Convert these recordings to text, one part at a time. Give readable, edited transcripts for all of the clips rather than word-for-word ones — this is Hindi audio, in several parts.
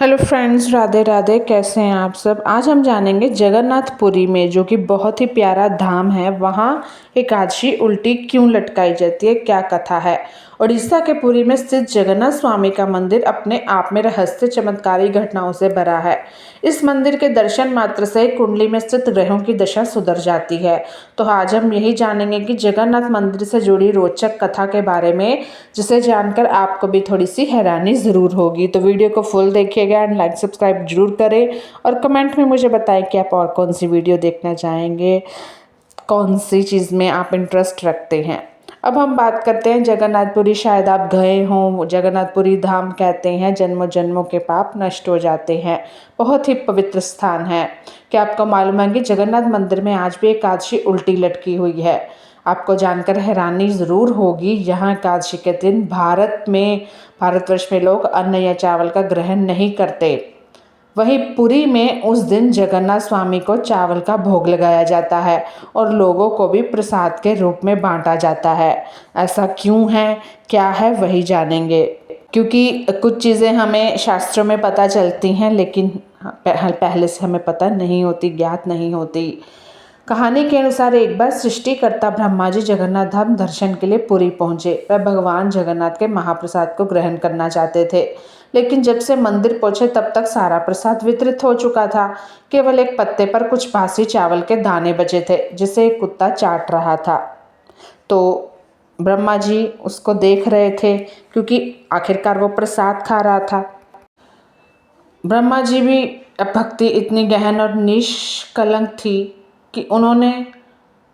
Hello friends, Radhe Radhe. कैसे हैं आप सब। आज हम जानेंगे जगन्नाथपुरी में, जो कि बहुत ही प्यारा धाम है, वहाँ एकादशी उल्टी क्यों लटकाई जाती है, क्या कथा है। उड़ीसा के पुरी में स्थित जगन्नाथ स्वामी का मंदिर अपने आप में रहस्य चमत्कारी घटनाओं से भरा है। इस मंदिर के दर्शन मात्र से कुंडली में स्थित ग्रहों की दशा सुधर जाती है। तो आज हम यही जानेंगे कि जगन्नाथ मंदिर से जुड़ी रोचक कथा के बारे में, जिसे जानकर आपको भी थोड़ी सी हैरानी ज़रूर होगी। तो वीडियो को फुल देखिएगा एंड लाइक सब्सक्राइब जरूर करें और कमेंट में मुझे बताएं कि आप और कौन सी वीडियो देखना चाहेंगे, कौन सी चीज़ में आप इंटरेस्ट रखते हैं। अब हम बात करते हैं जगन्नाथपुरी। शायद आप गए हों। जगन्नाथपुरी धाम कहते हैं जन्मों जन्मों के पाप नष्ट हो जाते हैं। बहुत ही पवित्र स्थान है। क्या आपको मालूम है कि जगन्नाथ मंदिर में आज भी एकादशी उल्टी लटकी हुई है। आपको जानकर हैरानी ज़रूर होगी। यहाँ एकादशी के दिन भारतवर्ष में लोग अन्न या चावल का ग्रहण नहीं करते। वहीं पुरी में उस दिन जगन्नाथ स्वामी को चावल का भोग लगाया जाता है और लोगों को भी प्रसाद के रूप में बांटा जाता है। ऐसा क्यों है, क्या है, वही जानेंगे। क्योंकि कुछ चीज़ें हमें शास्त्रों में पता चलती हैं, लेकिन पहले से हमें पता नहीं होती, ज्ञात नहीं होती। कहानी के अनुसार एक बार सृष्टिकर्ता ब्रह्मा जी जगन्नाथ धाम दर्शन के लिए पुरी पहुंचे। वह भगवान जगन्नाथ के महाप्रसाद को ग्रहण करना चाहते थे, लेकिन जब से मंदिर पहुंचे तब तक सारा प्रसाद वितरित हो चुका था। केवल एक पत्ते पर कुछ बासी चावल के दाने बचे थे, जिसे एक कुत्ता चाट रहा था। तो ब्रह्मा जी उसको देख रहे थे, क्योंकि आखिरकार वो प्रसाद खा रहा था। ब्रह्मा जी भी भक्ति इतनी गहन और निष्कलंक थी कि उन्होंने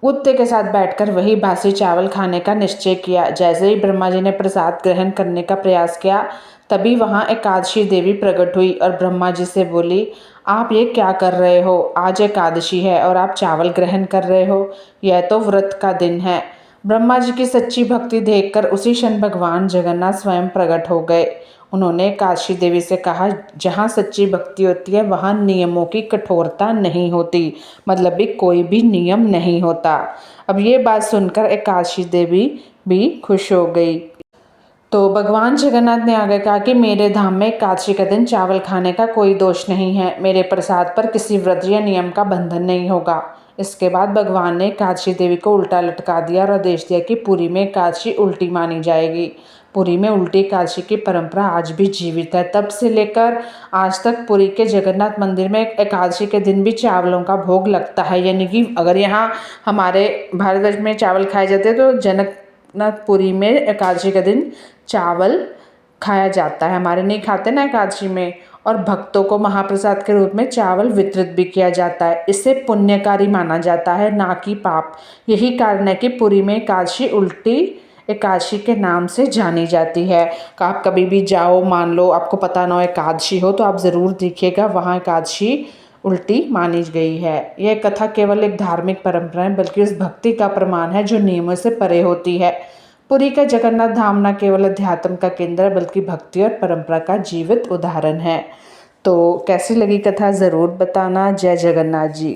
कुत्ते के साथ बैठकर वही बासी चावल खाने का निश्चय किया। जैसे ही ब्रह्मा जी ने प्रसाद ग्रहण करने का प्रयास किया, तभी वहाँ एकादशी देवी प्रकट हुई और ब्रह्मा जी से बोली, आप ये क्या कर रहे हो। आज एकादशी है और आप चावल ग्रहण कर रहे हो। यह तो व्रत का दिन है। ब्रह्मा जी की सच्ची भक्ति देखकर उसी क्षण भगवान जगन्नाथ स्वयं प्रकट हो गए। उन्होंने काशी देवी से कहा, जहाँ सच्ची भक्ति होती है वहाँ नियमों की कठोरता नहीं होती, मतलब भी कोई भी नियम नहीं होता। अब ये बात सुनकर एकादशी देवी भी खुश हो गई। तो भगवान जगन्नाथ ने आगे कहा कि मेरे धाम में एकादशी के दिन चावल खाने का कोई दोष नहीं है। मेरे प्रसाद पर किसी व्रत या नियम का बंधन नहीं होगा। इसके बाद भगवान ने एकादशी देवी को उल्टा लटका दिया और आदेश दिया कि पुरी में एकादशी उल्टी मानी जाएगी। पुरी में उल्टी एकादशी की परंपरा आज भी जीवित है। तब से लेकर आज तक पुरी के जगन्नाथ मंदिर में एकादशी के दिन भी चावलों का भोग लगता है। यानी कि अगर यहाँ हमारे भारतवर्ष में चावल खाए जाते हैं, तो जगन्नाथपुरी में एकादशी के दिन चावल खाया जाता है। हमारे नहीं खाते ना एकादशी में। और भक्तों को महाप्रसाद के रूप में चावल वितरित भी किया जाता है। इसे पुण्यकारी माना जाता है, ना कि पाप। यही कारण है कि पुरी में एकादशी उल्टी एकादशी के नाम से जानी जाती है। आप कभी भी जाओ, मान लो आपको पता ना हो एकादशी हो, तो आप ज़रूर देखिएगा वहाँ एकादशी उल्टी मानी गई है। यह कथा केवल एक धार्मिक परंपरा है, बल्कि उस भक्ति का प्रमाण है जो नियमों से परे होती है। पुरी का जगन्नाथ धाम न केवल अध्यात्म का केंद्र है, बल्कि भक्ति और परंपरा का जीवित उदाहरण है। तो कैसी लगी कथा ज़रूर बताना। जय जगन्नाथ जी।